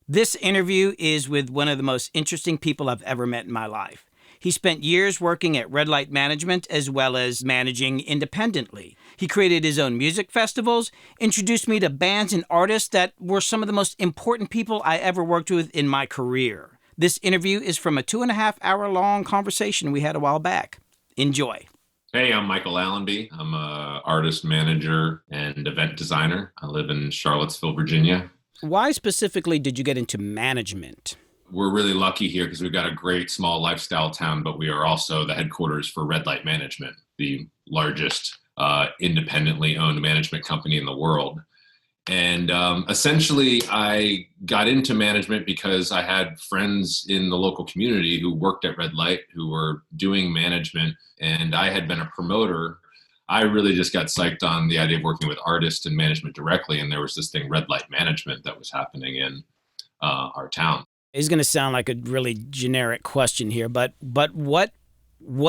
This interview is with one of the most interesting people I've ever met in my life. He spent years working at Red Light Management as well as managing independently. He created his own music festivals, introduced me to bands and artists that were some of the most important people I ever worked with in my career. This interview is from a 2.5 hour long conversation we had a while back. Enjoy. Hey, I'm Michael Allenby. I'm a artist manager and event designer. I live in Charlottesville, Virginia. Why specifically did you get into management? We're really lucky here because we've got a great small lifestyle town, but we are also the headquarters for Red Light Management, the largest independently owned management company in the world. And essentially, I got into management because I had friends in the local community who worked at Red Light who were doing management, and I had been a promoter. I really just got psyched on the idea of working with artists and management directly, and there was this thing, Red Light Management, that was happening in our town. It's going to sound like a really generic question here, but what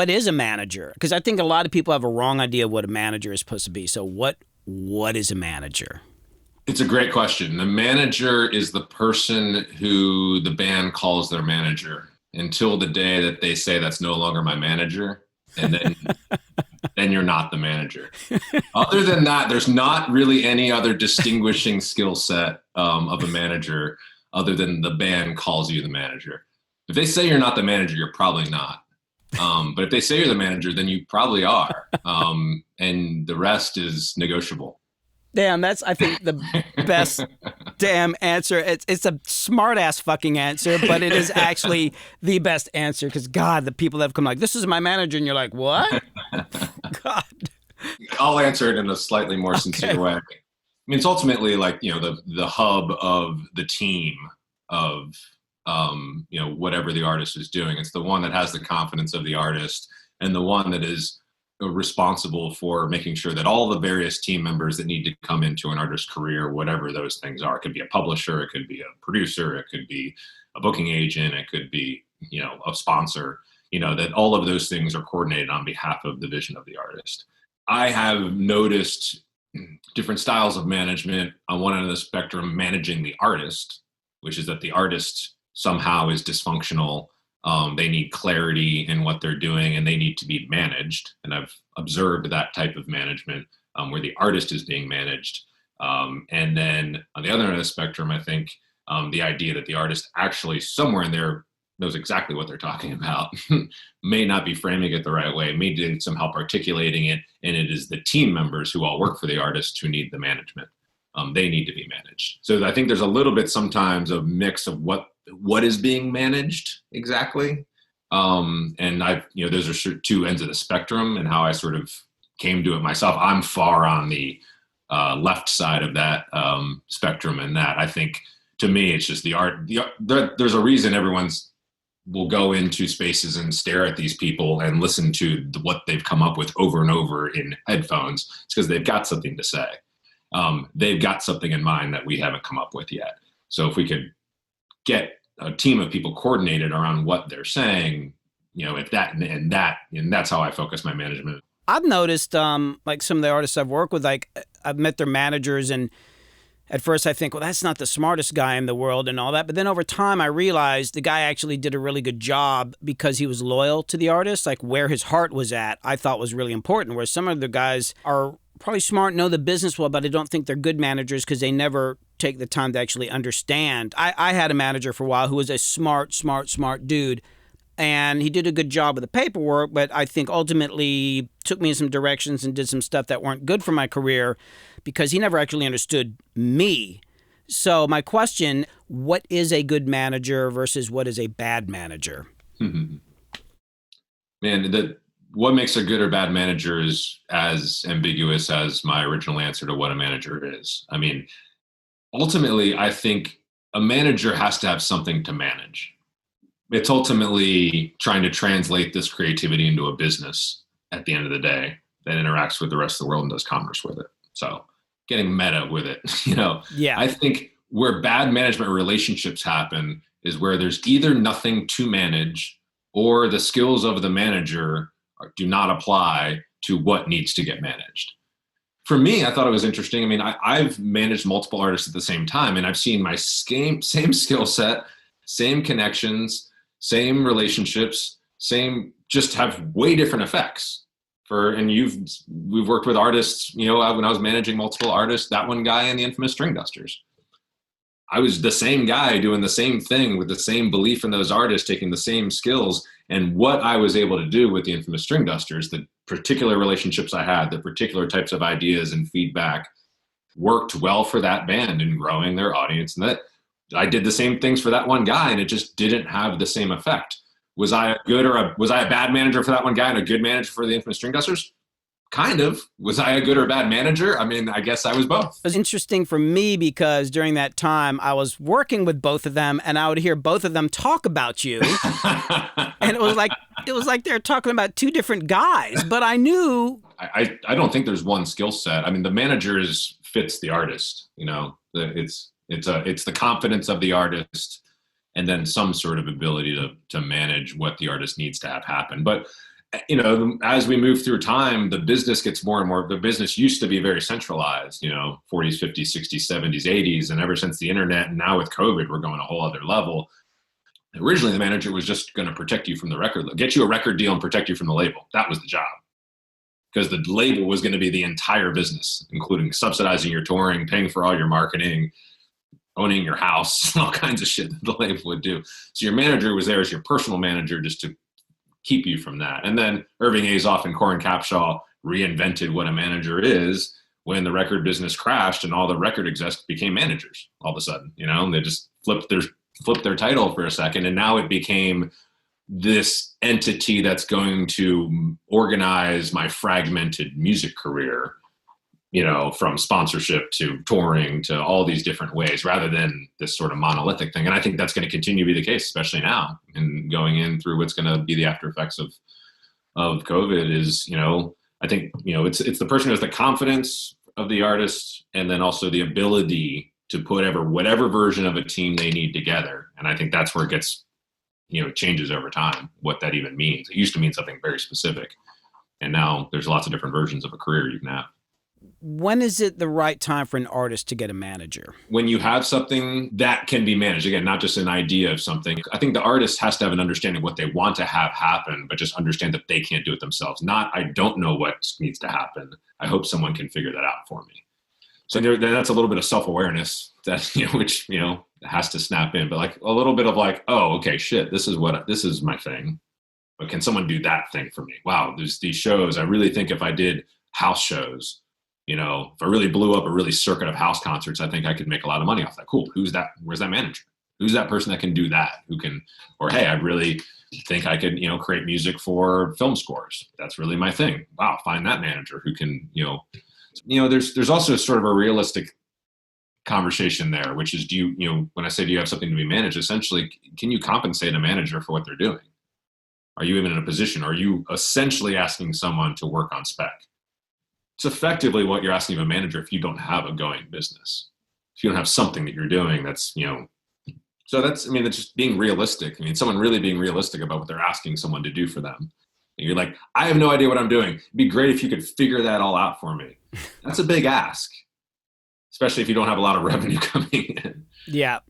is a manager? Because I think a lot of people have a wrong idea of what a manager is supposed to be. So what is a manager? It's a great question. The manager is the person who the band calls their manager until the day that they say that's no longer my manager. And then then you're not the manager. Other than that, there's not really any other distinguishing skill set of a manager other than the band calls you the manager. If they say you're not the manager, you're probably not. But if they say you're the manager, then you probably are. And the rest is negotiable. Damn, that's, I think, the best damn answer. It's a smart-ass fucking answer, but it is actually the best answer because, God, the people that have come like, this is my manager, and you're like, what? God. I'll answer it in a slightly more sincere way. I mean, it's ultimately like, the hub of the team of, whatever the artist is doing. It's the one that has the confidence of the artist and the one that is responsible for making sure that all the various team members that need to come into an artist's career, whatever those things are, it could be a publisher, it could be a producer, it could be a booking agent, it could be, a sponsor, that all of those things are coordinated on behalf of the vision of the artist. I have noticed different styles of management. On one end of the spectrum, managing the artist, which is that the artist somehow is dysfunctional. They need clarity in what they're doing and they need to be managed. And I've observed that type of management where the artist is being managed. And then on the other end of the spectrum, I think the idea that the artist actually somewhere in there knows exactly what they're talking about, may not be framing it the right way, may need some help articulating it. And it is the team members who all work for the artist who need the management. They need to be managed. So I think there's a little bit sometimes of mix of what is being managed exactly. And those are two ends of the spectrum and how I sort of came to it myself. I'm far on the left side of that spectrum, and that I think to me, it's just the art. There's a reason everyone's will go into spaces and stare at these people and listen to what they've come up with over and over in headphones. It's because they've got something to say. They've got something in mind that we haven't come up with yet. So if we could get a team of people coordinated around what they're saying, and that's how I focus my management. I've noticed, like some of the artists I've worked with, like I've met their managers, and at first I think, well, that's not the smartest guy in the world and all that. But then over time, I realized the guy actually did a really good job because he was loyal to the artist. Like where his heart was at, I thought was really important. Whereas some of the guys are probably smart, know the business well, but I don't think they're good managers because they never take the time to actually understand. I had a manager for a while who was a smart dude, and he did a good job with the paperwork, but I think ultimately took me in some directions and did some stuff that weren't good for my career because he never actually understood me. So my question, what is a good manager versus what is a bad manager? Man, what makes a good or bad manager is as ambiguous as my original answer to what a manager is. I mean, ultimately, I think a manager has to have something to manage. It's ultimately trying to translate this creativity into a business at the end of the day that interacts with the rest of the world and does commerce with it. So getting meta with it, Yeah. I think where bad management relationships happen is where there's either nothing to manage or the skills of the manager do not apply to what needs to get managed. For me, I thought it was interesting. I mean, I've managed multiple artists at the same time, and I've seen my same skill set, same connections, same relationships, same just have way different effects. We've worked with artists. You know, when I was managing multiple artists, that one guy in the infamous String Dusters, I was the same guy doing the same thing with the same belief in those artists, taking the same skills. And what I was able to do with the infamous String Dusters, the particular relationships I had, the particular types of ideas and feedback worked well for that band in growing their audience. And that I did the same things for that one guy, and it just didn't have the same effect. Was I a bad manager for that one guy and a good manager for the infamous String Dusters? Kind of. Was I a good or bad manager? I mean, I guess I was both. It was interesting for me because during that time I was working with both of them, and I would hear both of them talk about you. And it was like they're talking about two different guys, but I knew. I don't think there's one skill set. I mean, the managers fits the artist, you know, it's the confidence of the artist and then some sort of ability to manage what the artist needs to have happen. But you know, as we move through time, the business gets more and more. The business used to be very centralized, you know, 40s, 50s, 60s, 70s, 80s. And ever since the internet and now with COVID, we're going a whole other level. Originally, the manager was just going to protect you from the record, get you a record deal and protect you from the label. That was the job. Because the label was going to be the entire business, including subsidizing your touring, paying for all your marketing, owning your house, all kinds of shit that the label would do. So your manager was there as your personal manager just to keep you from that. And then Irving Azoff and Corin Capshaw reinvented what a manager is when the record business crashed and all the record execs became managers all of a sudden, you know, and they just flipped their title for a second. And now it became this entity that's going to organize my fragmented music career, you know, from sponsorship to touring to all these different ways rather than this sort of monolithic thing. And I think that's going to continue to be the case, especially now and going in through what's going to be the after effects of COVID is, you know, I think, you know, it's the person who has the confidence of the artist and then also the ability to put whatever version of a team they need together. And I think that's where it gets, you know, changes over time, what that even means. It used to mean something very specific. And now there's lots of different versions of a career you can have. When is it the right time for an artist to get a manager? When you have something that can be managed, again, not just an idea of something. I think the artist has to have an understanding of what they want to have happen, but just understand that they can't do it themselves. Not, I don't know what needs to happen. I hope someone can figure that out for me. So that's a little bit of self-awareness that, you know, which, you know, has to snap in, but like a little bit of like, oh, okay, shit, this is my thing. But can someone do that thing for me? Wow, there's these shows. I really think if I did house shows, you know, if I really blew up a really circuit of house concerts, I think I could make a lot of money off that. Cool. Who's that? Where's that manager? Who's that person that can do that? Who can, or, hey, I really think I could, you know, create music for film scores. That's really my thing. Wow. Find that manager who can, you know, there's also sort of a realistic conversation there, which is, do you, when I say, do you have something to be managed? Essentially, can you compensate a manager for what they're doing? Are you even in a position? Are you essentially asking someone to work on spec? It's effectively what you're asking of a manager if you don't have a going business. If you don't have something that you're doing that's, you know, so that's, I mean, it's just being realistic. I mean, someone really being realistic about what they're asking someone to do for them. And you're like, I have no idea what I'm doing. It'd be great if you could figure that all out for me. That's a big ask, especially if you don't have a lot of revenue coming in. Yeah.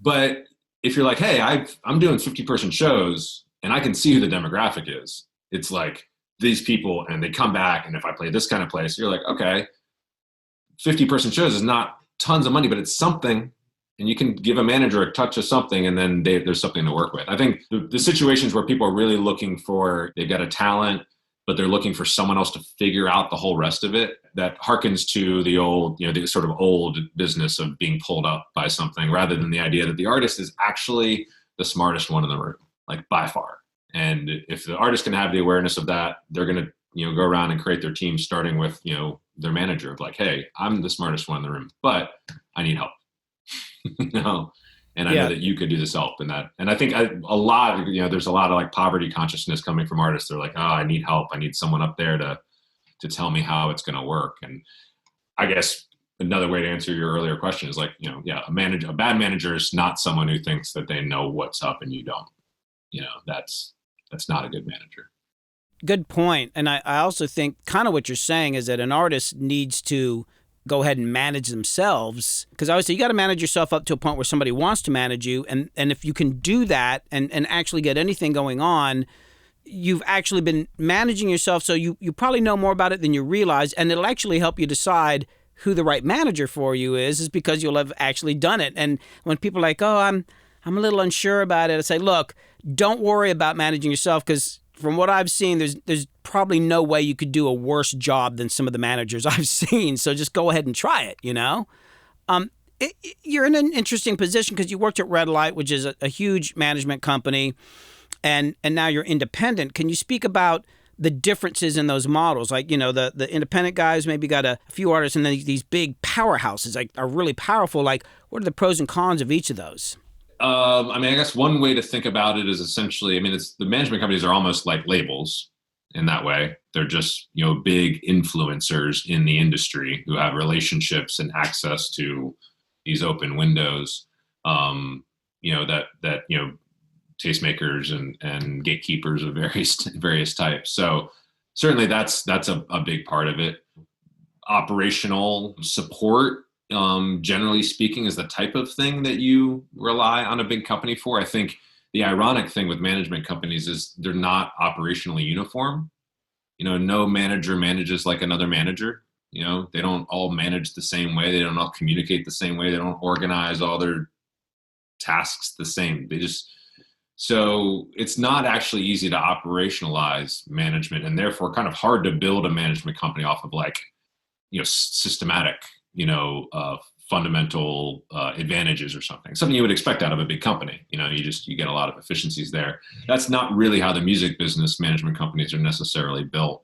But if you're like, hey, I'm doing 50-person shows and I can see who the demographic is. It's like, these people, and they come back, and if I play this kind of place, you're like, okay, 50-person shows is not tons of money, but it's something, and you can give a manager a touch of something, and then there's something to work with. I think the situations where people are really looking for, they've got a talent, but they're looking for someone else to figure out the whole rest of it, that harkens to the old, you know, the sort of old business of being pulled up by something, rather than the idea that the artist is actually the smartest one in the room, like by far. And if the artist can have the awareness of that, they're going to, you know, go around and create their team, starting with, you know, their manager of like, hey, I'm the smartest one in the room, but I need help. You know, and I know that you could do this help and that. And I think a lot, you know, there's a lot of like poverty consciousness coming from artists. They're like, oh, I need help. I need someone up there to tell me how it's going to work. And I guess another way to answer your earlier question is like, you know, yeah, a bad manager is not someone who thinks that they know what's up and you don't. You know, that's not a good manager. Good point. And I also think kind of what you're saying is that an artist needs to go ahead and manage themselves. Because obviously you got to manage yourself up to a point where somebody wants to manage you. And if you can do that and actually get anything going on, you've actually been managing yourself. So you probably know more about it than you realize. And it'll actually help you decide who the right manager for you is because you'll have actually done it. And when people are like, oh, I'm a little unsure about it, I say, look, don't worry about managing yourself because from what I've seen, there's probably no way you could do a worse job than some of the managers I've seen. So just go ahead and try it, you know? Um, you're in an interesting position because you worked at Red Light, which is a huge management company, and now you're independent. Can you speak about the differences in those models? Like, the independent guys maybe got a few artists, and then these big powerhouses like are really powerful. Like, what are the pros and cons of each of those? I guess one way to think about it is essentially, it's the management companies are almost like labels in that way. They're just, big influencers in the industry who have relationships and access to these open windows, that tastemakers and gatekeepers of various types. So certainly that's a big part of it. Operational support, generally speaking, is the type of thing that you rely on a big company for. I think the ironic thing with management companies is they're not operationally uniform. No manager manages like another manager. They don't all manage the same way. They don't all communicate the same way. They don't organize all their tasks the same. So it's not actually easy to operationalize management, and therefore kind of hard to build a management company off of systematic, fundamental advantages or something you would expect out of a big company. You get a lot of efficiencies there. That's not really how the music business management companies are necessarily built.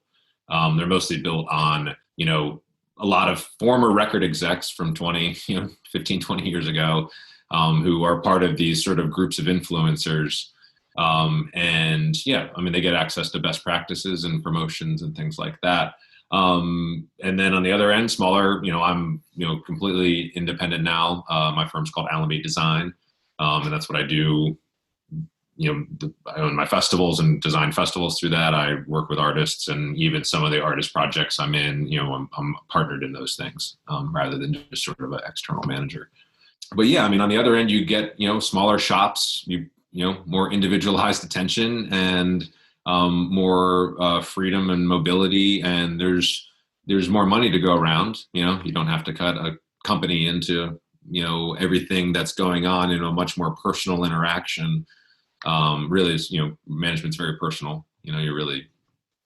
They're mostly built on, a lot of former record execs from 15, 20 years ago, who are part of these sort of groups of influencers. They get access to best practices and promotions and things like that. And then on the other end, smaller, I'm, completely independent now. My firm's called Allenby Design. And that's what I do. I own my festivals and design festivals through that. I work with artists, and even some of the artist projects I'm in, I'm partnered in those things, rather than just sort of an external manager. But yeah, on the other end, you get, smaller shops, more individualized attention and, more freedom and mobility, and there's more money to go around. You don't have to cut a company into everything that's going on in a much more personal interaction. Really is, management's very personal. You're really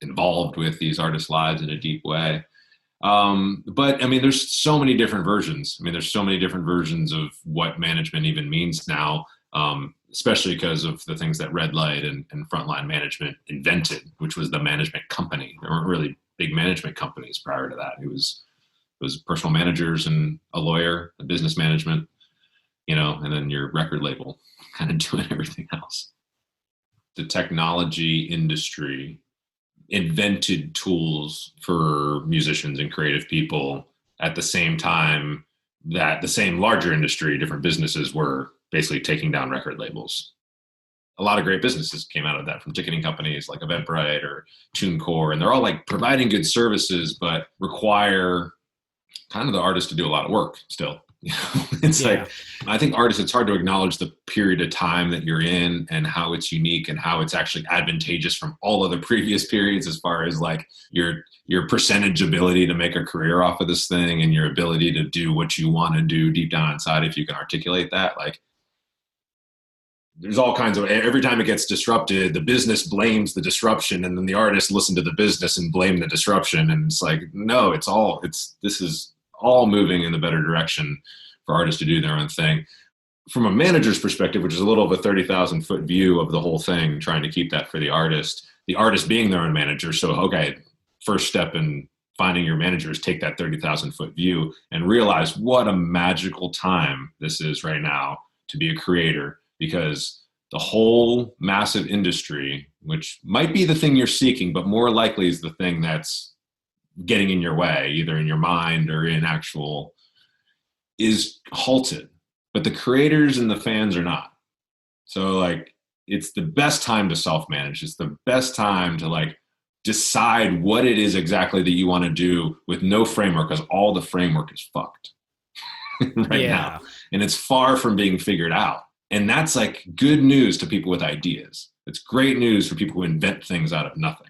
involved with these artists' lives in a deep way. But there's so many different versions. There's so many different versions of what management even means now. Especially because of the things that Red Light and Frontline Management invented, which was the management company. There weren't really big management companies prior to that. It was personal managers and a lawyer, a business management, and then your record label kind of doing everything else. The technology industry invented tools for musicians and creative people at the same time that the same larger industry, different businesses were basically taking down record labels. A lot of great businesses came out of that, from ticketing companies like Eventbrite or TuneCore, and they're all like providing good services, but require kind of the artist to do a lot of work still. It's like, I think artists, it's hard to acknowledge the period of time that you're in and how it's unique and how it's actually advantageous from all other previous periods, as far as like your percentage ability to make a career off of this thing and your ability to do what you want to do deep down inside, if you can articulate that. Like, there's all kinds of, every time it gets disrupted, the business blames the disruption, and then the artists listen to the business and blame the disruption. And it's like, no, this is all moving in the better direction for artists to do their own thing. From a manager's perspective, which is a little of a 30,000 foot view of the whole thing, trying to keep that for the artist being their own manager. So, okay, first step in finding your manager is take that 30,000 foot view and realize what a magical time this is right now to be a creator, because the whole massive industry, which might be the thing you're seeking, but more likely is the thing that's getting in your way, either in your mind or in actual, is halted. But the creators and the fans are not. So like, it's the best time to self-manage. It's the best time to like decide what it is exactly that you want to do with no framework, because all the framework is fucked right now. And it's far from being figured out. And that's like good news to people with ideas. It's great news for people who invent things out of nothing.